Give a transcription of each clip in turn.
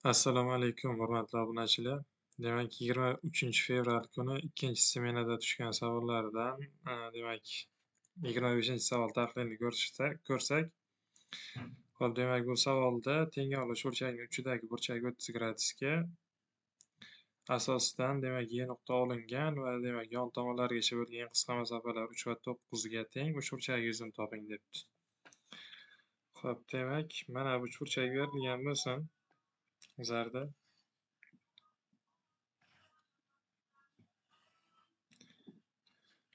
Assalomu alaykum, hurmatli obunachilar. Demak, 23 fevral kuni ikkinchi smenada tushgan savollardan, demak, 25-savol tahlilini ko'rsak, hop, demak, bu savolda teng olish burchagini uchidagi burchak 30 gradusga asosidan, demak, Y nuqta olingan va demak, yon tomonlargacha bo'lgan qisqa masofalar 3 va 9 ga teng uchburchak yuzini toping debdi. Xo'p, demak, mana bu uchburchak berilgan bo'lsin bizlarda.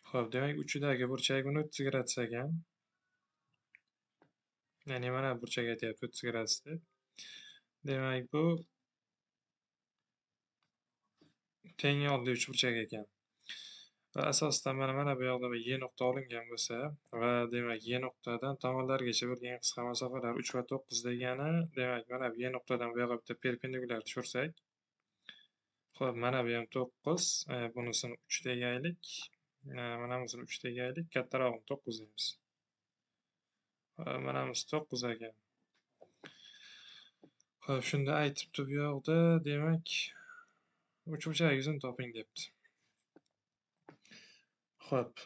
Xo'p, demak, uchidagi burchak 30 gradus ekan. Ya'ni mana burchak aytyapti 30 gradus deb. Demak, bu teng yonli uchburchak ekan. Va asosdan mana bu yoqda Y nuqta olingan bo'lsa va demak Y nuqtadan tomonlargacha bo'lgan qisqa masofalar 3 va 9 degani, demak, mana bu Y nuqtadan bu yoqqa bitta perpendikulyar tushirsak, xo'p, mana bu ham 9, bunisini 3 degaylik, mana bunisini 3 degaylik, kattarog'ini 9 deymiz. Mana bunisi 9 ekan. Xo'p, shunda aytibdi bu yoqda, demak, uchburchak yuzini toping debdi. Xo'p,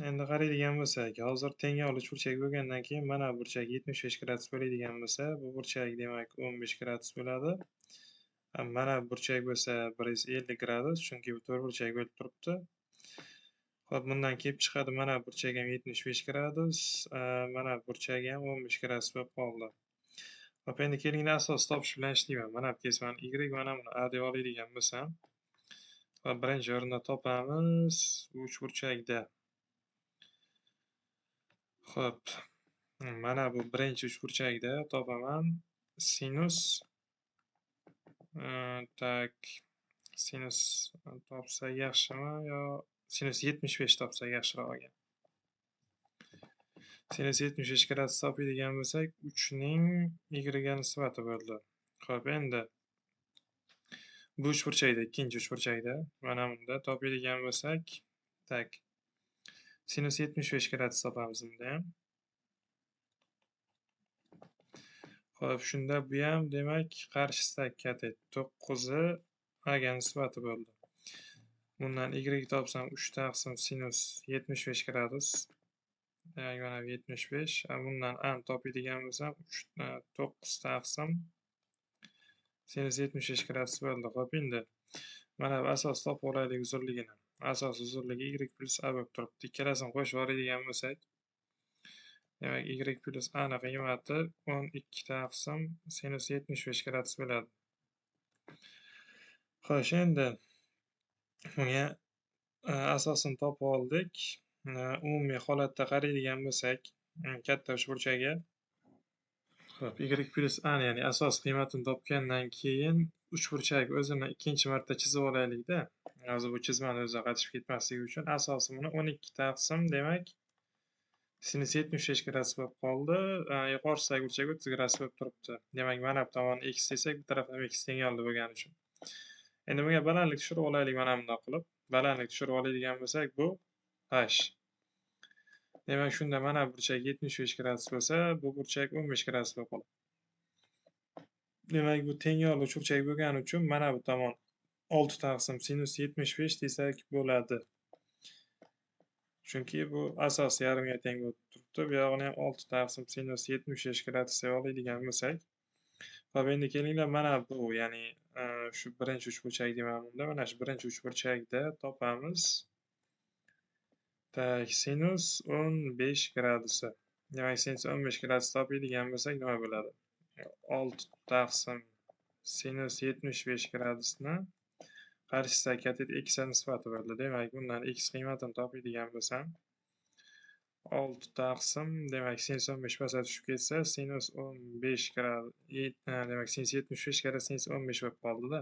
endi qaraydigan bo'lsak, hozir teng yonli uchburchak bo'lgandan keyin mana bu burchak 75 gradus bo'ladigan bo'lsa, bu burchak demak 15 gradus bo'ladi. Mana bu burchak bo'lsa 150 gradus, chunki bu to'rtburchak bo'lib turibdi. Xo'p, bundan kelib chiqadi mana bu burchak ham 75 gradus, mana bu burchak ham 15 gradus bo'lib qoldi. Xo'p, endi kelinglar asos topish bilan ishlayman. Mana bu kesmani Y, mana buni A deb oladigan bo'lsam, va birinchi o'rinda topamiz uchburchakda. Xo'p, mana bu birinchi uchburchakda topaman sinus, tak, sinus topsak yaxshimi yo sinus 75 topsak yaxshiroq ekan. Sinus 75 gradus topadigan bo'lsak, 3 ning y ga nisbati bo'ldi. Xo'p, endi bu uchburchakda, ikkinchi uchburchakda mana bunda topadigan bo'lsak, tak, sinus 75 gradus topamiz bunda ham. Xo'p, shunda bu ham demak qarshisidagi katet 9 A ga nisbati bo'ldi. Bundan Y topsam 3 taqsim sinus 75 gradus. Demak, mana 75. Bundan A ni topadigan bo'lsam 9 taqsim sinus 75 gradus bo'ldi. Xo'p, endi mana bu asos topib olaylik uzunligini. Asos uzunligi Y plus A bo'lib turibdi. Ikkalasini qo'shib yuboradigan bo'lsak, demak, Y plus A ni qiymati 12 taqsim sinus 75 gradus bo'ladi. Xo'sh, endi bunga asosini topib oldik. Umumiy holatda qaraydigan bo'lsak, katta uchburchakka, xo'p, Y plus A ni, ya'ni asos qiymatini topgandan keyin uchburchak o'zini ikkinchi marta chizib olaylik-da. Hozir bu chizmani o'zidan qochib ketmasligi uchun asosi buni 12 taqsim, demak, sinus 75 gradus bo'lib qoldi. Yuqorisidagi burchak 30 gradus bo'lib turibdi. Demak, mana bu tomonni x desak, bu taraf ham x teng yonli bo'lgani uchun. Endi bunga balandlik tushirib olaylik mana bunday qilib. Balandlik tushirib oladigan bo'lsak, bu h. Demak, shunda mana bu burchak 75 gradus bo'lsa, bu burchak 15 gradus bo'lib qoladi. Demak, bu teng yonli uchburchak bo'lgani uchun mana bu tomon 6 taqsim sinus 75 desak bo'ladi. Chunki bu asos yarimga teng bo'lib turibdi. Bu yog'ini ham 6 taqsim sinus 75 gradus deb oladigan bo'lsak. Xo'p, endi kelinglar mana bu, ya'ni shu birinchi uchburchak deyman bunda. Mana shu birinchi uchburchakda topamiz. Tak, sinus 15 gradusi. Demak, sinus 15 gradus topadigan bo'lsak nima bo'ladi? 6 taqsim sinus 75 gradusni qarshisidagi katet x ga nisbati bo'ldi. Demak, bundan x qiymatini topadigan bo'lsam, 6 taqsim, demak, sinus 15 pastga tushib ketsa, sinus 15 gradus, demak, sinus 75 gara sinus 15 bo'lib qoldi-da.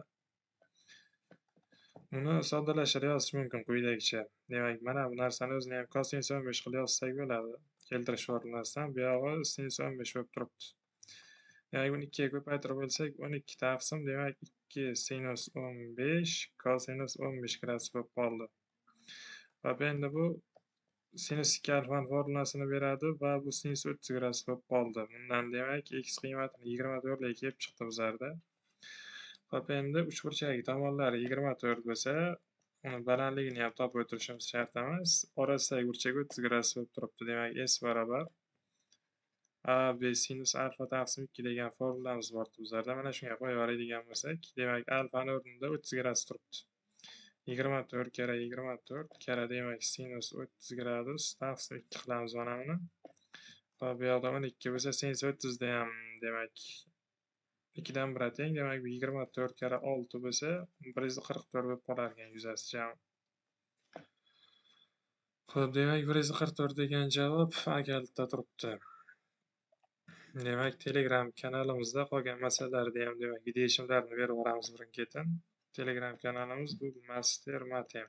Buni soddalashtirib yozish mumkin quyidagicha. Demak, mana bu narsani o'zini ham cosinus 15 qilib yozsak bo'ladi. Keltirish formulasidan bu yog'i sinus 15 bo'lib turibdi. Demak, buni 2 ga ko'paytirib bo'lsak, 12 taqsim, demak, 2 sinus 15 cosinus 15 gradus bo'lib qoldi. Va endi bu sinus 2 alfani formulasini beradi va bu sinus 30 gradus bo'lib qoldi. Bundan demak, x qiymatini 24 ga kelib chiqdi bizlarda. Xo'p, endi uchburchak tomonlari 24 bo'lsa, uni balandligini ham topib o'tirishimiz shart emas. Orasidagi burchak 30 gradus bo'lib turibdi. Demak, S barobar A B sinus alfa taqsim 2 degan formulamiz bor bizlarda. Mana shunga qo'yib yuboradigan bo'lsak, demak, alfani o'rnida 30 gradus turibdi. 24 kara 24 kara demak sinus 30 gradus taqsim 2 qilamiz mana buni. Xo'p, bu yoqda 12 bo'lsa, sinus 30 da ham demak 2 dan 1 teng. Demak, bu 24 kara 6 bo'lsa, 144 bo'lib qolar ekan yuzasi jami. Xo'p, demak, 144 degan javob A kalitda turibdi. Demak, Telegram kanalimizda qolgan masalalarni ham demak video yechimlarini berib boramiz birin-ketin. Telegram kanalimiz bu Master Matem.